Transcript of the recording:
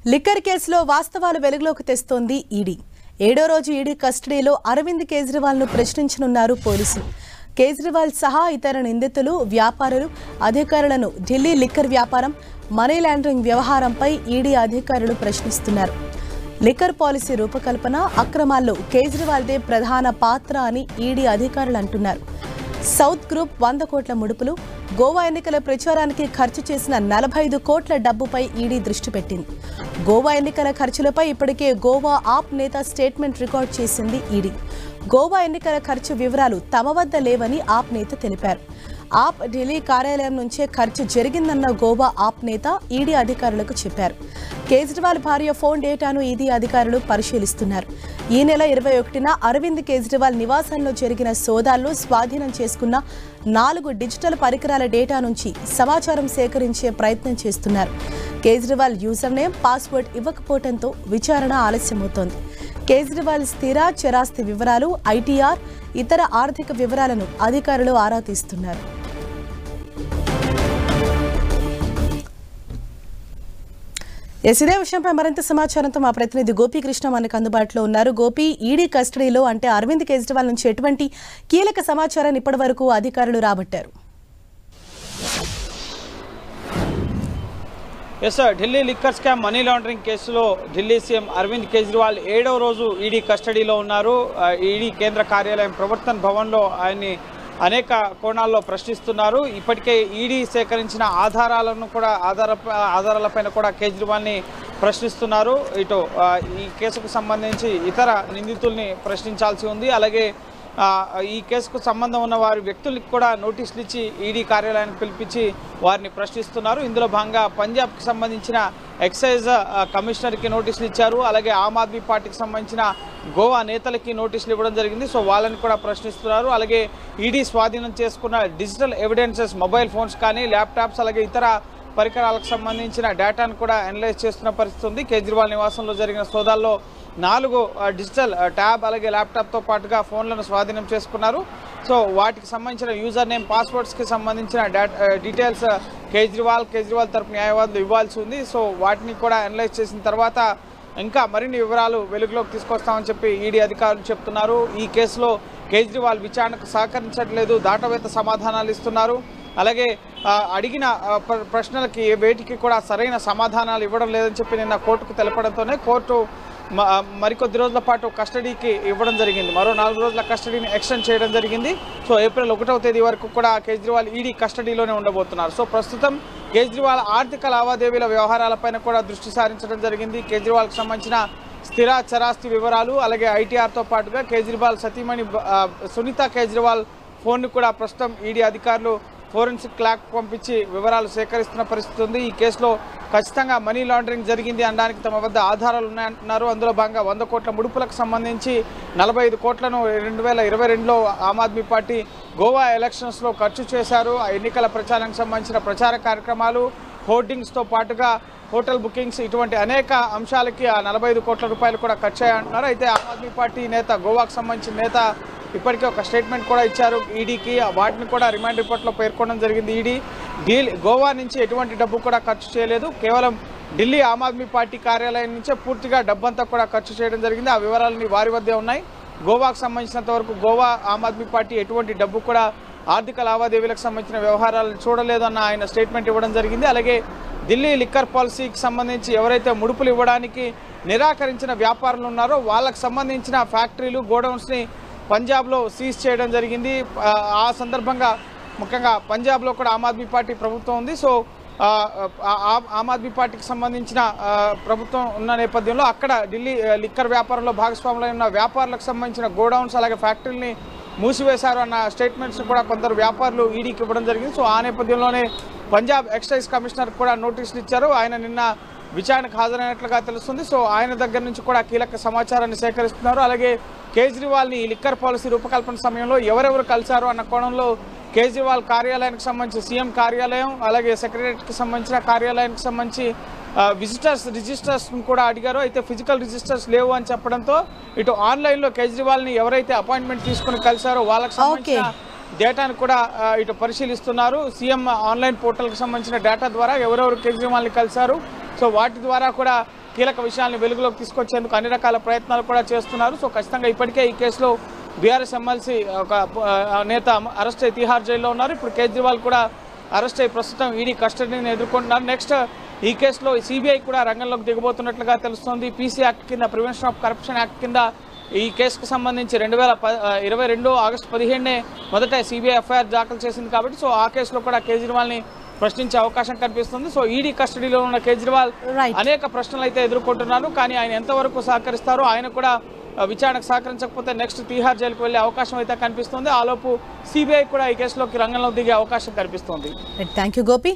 Liquor కేసులో వాస్తవాలు వెలుగులోకి తెస్తోంది ఈడీ. 7వ రోజు ఈడీ కస్టడీలో అరవింద్ కేజ్రీవాల్ను ప్రశ్నించనున్నారు పోలీసులు. కేజ్రీవాల్ సహా ఇతర నిందితులు, వ్యాపారులు, అధికారులను ఢిల్లీ లిక్కర్ వ్యాపారం, మనీ లాండరింగ్ వ్యవహారంపై ఈడీ అధికారులు ప్రశ్నిస్తున్నారు. లిక్కర్ పాలసీ రూపకల్పన, అక్రమాల్లో కేజ్రీవాల్దే ప్రధాన పాత్ర అని ఈడీ అధికారులు అంటున్నారు. సౌత్ గ్రూప్ 100 కోట్ల ముడుపులు, గోవా ఎన్నికల ప్రచారానికి ఖర్చు చేసిన 45 కోట్ల డబ్బుపై ఈడీ దృష్టి పెట్టింది. గోవా ఎన్నికల ఖర్చులపై ఇప్పటికే గోవా ఆప్ నేత స్టేట్మెంట్ రికార్డ్ చేసింది ఈడీ. గోవా ఎన్నికల ఖర్చు వివరాలు తమ వద్ద లేవని ఆప్ నేత తెలిపారు. ఆప్ ఢిల్లీ కార్యాలయం నుంచే ఖర్చు జరిగిందన్న గోవా ఆప్ నేత ఈడీ అధికారులకు చెప్పారు. కేజ్రీవాల్ భార్య ఫోన్ డేటాను ఈడీ అధికారులు పరిశీలిస్తున్నారు. ఈ నెల 21న అరవింద్ కేజ్రీవాల్ నివాసంలో జరిగిన సోదాల్లో స్వాధీనం చేసుకున్న 4 డిజిటల్ పరికరాల డేటా నుంచి సమాచారం సేకరించే ప్రయత్నం చేస్తున్నారు. కేజ్రీవాల్ యూజర్ నేమ్, పాస్వర్డ్ ఇవ్వకపోవడంతో విచారణ ఆలస్యమవుతోంది. కేజ్రీవాల్ స్థిర చరాస్తి వివరాలు, ఐటీఆర్, ఇతర ఆర్థిక వివరాలను అధికారులు ఆరా తీస్తున్నారు. ఇదే విషయంపై మరింత సమాచారంతో మా ప్రతినిధి గోపీకృష్ణ మనకు అందుబాటులో ఉన్నారు. గోపి, ఈడీ కస్టడీలో అంటే అరవింద్ కేజ్రీవాల్ నుంచి ఎటువంటి కీలక సమాచారాన్ని ఇప్పటి వరకు అధికారులు రాబట్టారు? Delhi liquor scam, money laundering కేసులో ఢిల్లీ సీఎం అరవింద్ కేజ్రీవాల్ 7వ రోజు ఈడీ కస్టడీలో ఉన్నారు. ఈడీ కేంద్ర కార్యాలయం ప్రవర్తన్ భవన్లో ఆయన్ని అనేక కోణాల్లో ప్రశ్నిస్తున్నారు. ఇప్పటికే ఈడీ సేకరించిన ఆధారాలపైన కూడా కేజ్రీవాల్ని ప్రశ్నిస్తున్నారు. ఇటు ఈ కేసుకు సంబంధించి ఇతర నిందితుల్ని ప్రశ్నించాల్సి ఉంది. అలాగే ఈ కేసుకు సంబంధం ఉన్న వారి వ్యక్తులకు కూడా నోటీసులు ఇచ్చి ఈడీ కార్యాలయానికి పిలిపించి వారిని ప్రశ్నిస్తున్నారు. ఇందులో భాగంగా పంజాబ్కి సంబంధించిన ఎక్సైజ్ కమిషనర్కి నోటీసులు ఇచ్చారు. అలాగే ఆమ్ ఆద్మీ పార్టీకి సంబంధించిన గోవా నేతలకి నోటీసులు ఇవ్వడం జరిగింది. సో వాళ్ళని కూడా ప్రశ్నిస్తున్నారు. అలాగే ఈడీ స్వాధీనం చేసుకున్న డిజిటల్ ఎవిడెన్సెస్, మొబైల్ ఫోన్స్ కానీ, ల్యాప్టాప్స్, అలాగే ఇతర పరికరాలకు సంబంధించిన డేటాను కూడా అనలైజ్ చేస్తున్న పరిస్థితి ఉంది. కేజ్రీవాల్ నివాసంలో జరిగిన సోదాల్లో 4 డిజిటల్ ట్యాబ్, అలాగే ల్యాప్టాప్తో పాటుగా ఫోన్లను స్వాధీనం చేసుకున్నారు. సో వాటికి సంబంధించిన యూజర్ నేమ్, పాస్వర్డ్స్కి సంబంధించిన డీటెయిల్స్ కేజ్రీవాల్ తరపు న్యాయవాదులు ఇవ్వాల్సి ఉంది. సో వాటిని కూడా అనలైజ్ చేసిన తర్వాత ఇంకా మరిన్ని వివరాలు వెలుగులోకి తీసుకొస్తామని చెప్పి ఈడీ అధికారులు చెప్తున్నారు. ఈ కేసులో కేజ్రీవాల్ విచారణకు సహకరించట్లేదు, దాటవేత సమాధానాలు ఇస్తున్నారు. అలాగే అడిగిన ప్రశ్నలకి వేటికి కూడా సరైన సమాధానాలు ఇవ్వడం లేదని చెప్పి నిన్న కోర్టుకు తెలపడంతోనే కోర్టు మరికొద్ది రోజుల పాటు కస్టడీకి ఇవ్వడం జరిగింది. మరో 4 రోజుల కస్టడీని ఎక్స్టెండ్ చేయడం జరిగింది. సో ఏప్రిల్ 1వ తేదీ వరకు కూడా కేజ్రీవాల్ ఈడీ కస్టడీలోనే ఉండబోతున్నారు. సో ప్రస్తుతం కేజ్రీవాల్ ఆర్థిక లావాదేవీల వ్యవహారాలపైన కూడా దృష్టి సారించడం జరిగింది. కేజ్రీవాల్కి సంబంధించిన స్థిర చరాస్తి వివరాలు, అలాగే ఐటీఆర్తో పాటుగా కేజ్రీవాల్ సతీమణి సునీత కేజ్రీవాల్ ఫోన్ను కూడా ప్రస్తుతం ఈడీ అధికారులు ఫోరెన్సిక్ ల్యాబ్ పంపించి వివరాలు సేకరిస్తున్న పరిస్థితి ఉంది. ఈ కేసులో ఖచ్చితంగా మనీ లాండరింగ్ జరిగింది అనడానికి తమ వద్ద ఆధారాలు ఉన్నాయంటున్నారు. అందులో భాగంగా 100 కోట్ల ముడుపులకు సంబంధించి 45 కోట్లను 2022లో ఆమ్ ఆద్మీ పార్టీ గోవా ఎలక్షన్స్లో ఖర్చు చేశారు. ఆ ఎన్నికల ప్రచారానికి సంబంధించిన ప్రచార కార్యక్రమాలు, హోర్డింగ్స్తో పాటుగా హోటల్ బుకింగ్స్, ఇటువంటి అనేక అంశాలకి ఆ 45 కోట్ల రూపాయలు కూడా ఖర్చు అయ్యాయంటున్నారు. అయితే ఆమ్ ఆద్మీ పార్టీ నేత, గోవాకు సంబంధించిన నేత ఇప్పటికే ఒక స్టేట్మెంట్ కూడా ఇచ్చారు ఈడీకి. వాటిని కూడా రిమాండ్ రిపోర్ట్లో పేర్కొనడం జరిగింది. ఈడీ గోవా నుంచి ఎటువంటి డబ్బు కూడా ఖర్చు చేయలేదు, కేవలం ఢిల్లీ ఆమ్ ఆద్మీ పార్టీ కార్యాలయం నుంచే పూర్తిగా డబ్బంతా కూడా ఖర్చు చేయడం జరిగింది. ఆ వివరాలని వారి వద్దే ఉన్నాయి. గోవాకు సంబంధించినంత వరకు గోవా ఆమ్ ఆద్మీ పార్టీ ఎటువంటి డబ్బు కూడా ఆర్థిక లావాదేవీలకు సంబంధించిన వ్యవహారాలు చూడలేదన్న ఆయన స్టేట్మెంట్ ఇవ్వడం జరిగింది. అలాగే ఢిల్లీ లిక్కర్ పాలసీకి సంబంధించి ఎవరైతే ముడుపులు ఇవ్వడానికి నిరాకరించిన వ్యాపారులు ఉన్నారో వాళ్ళకు సంబంధించిన ఫ్యాక్టరీలు, గోడౌన్స్ని పంజాబ్లో సీజ్ చేయడం జరిగింది. ఆ సందర్భంగా ముఖ్యంగా పంజాబ్లో కూడా ఆమ్ ఆద్మీ పార్టీ ప్రభుత్వం ఉంది. సో ఆమ్ ఆద్మీ పార్టీకి సంబంధించిన ప్రభుత్వం ఉన్న నేపథ్యంలో అక్కడ ఢిల్లీ లిక్కర్ వ్యాపారంలో భాగస్వాములై ఉన్న వ్యాపారులకు సంబంధించిన గోడౌన్స్, అలాగే ఫ్యాక్టరీని మూసివేశారు అన్న స్టేట్మెంట్స్ కూడా కొందరు వ్యాపారులు ఈడీకి ఇవ్వడం జరిగింది. సో ఆ నేపథ్యంలోనే పంజాబ్ ఎక్సైజ్ కమిషనర్ కూడా నోటీసులు ఇచ్చారు. ఆయన నిన్న విచారణకు హాజరైనట్లుగా తెలుస్తుంది. సో ఆయన దగ్గర నుంచి కూడా కీలక సమాచారాన్ని సేకరిస్తున్నారు. అలాగే కేజ్రీవాల్ని ఈ లిక్కర్ పాలసీ రూపకల్పన సమయంలో ఎవరెవరు కలిశారు అన్న కోణంలో కేజ్రీవాల్ కార్యాలయానికి సంబంధించి సీఎం కార్యాలయం, అలాగే సెక్రటరీకి సంబంధించిన కార్యాలయానికి సంబంధించి విజిటర్స్ రిజిస్టర్స్ కూడా అడిగారు. అయితే ఫిజికల్ రిజిస్టర్స్ లేవు అని చెప్పడంతో ఇటు ఆన్లైన్లో కేజ్రీవాల్ని ఎవరైతే అపాయింట్మెంట్ తీసుకుని కలిశారో వాళ్ళకి సంబంధించిన డేటాను కూడా ఇటు పరిశీలిస్తున్నారు. సీఎం ఆన్లైన్ పోర్టల్కి సంబంధించిన డేటా ద్వారా ఎవరెవరు కేజ్రీవాల్ని కలిశారు, సో వాటి ద్వారా కూడా కీలక విషయాలను వెలుగులోకి తీసుకొచ్చేందుకు అన్ని రకాల ప్రయత్నాలు కూడా చేస్తున్నారు. సో ఖచ్చితంగా ఇప్పటికే ఈ కేసులో బీఆర్ఎస్ ఎమ్మెల్సీ ఒక నేత అరెస్ట్ అయి తిహార్ జైల్లో ఉన్నారు. ఇప్పుడు కేజ్రీవాల్ కూడా అరెస్ట్ అయి ప్రస్తుతం ఈడీ కస్టడీని ఎదుర్కొంటున్నారు. నెక్స్ట్ ఈ కేసులో సిబిఐ కూడా రంగంలోకి దిగబోతున్నట్లుగా తెలుస్తోంది. పీసీ యాక్ట్ కింద, ప్రివెన్షన్ ఆఫ్ కరప్షన్ యాక్ట్ కింద ఈ కేసుకు సంబంధించి 2022 ఆగస్టు 15 మొదట సిబిఐ ఎఫ్ఐఆర్ దాఖలు చేసింది కాబట్టి సో ఆ కేసులో కూడా కేజ్రీవాల్ని ప్రశ్నించే అవకాశం కనిపిస్తుంది. సో ఈడీ కస్టడీలో ఉన్న కేజ్రీవాల్ అనేక ప్రశ్నలు అయితే ఎదుర్కొంటున్నారు. కానీ ఆయన ఎంతవరకు సహకరిస్తారో, ఆయన కూడా విచారణకు సహకరించకపోతే నెక్స్ట్ తిహార్ జైలుకు వెళ్లే అవకాశం అయితే కనిపిస్తుంది. ఆలోపు సిబిఐ కూడా ఈ కేసులోకి రంగంలో దిగే అవకాశం కనిపిస్తుంది. Thank you Gopi.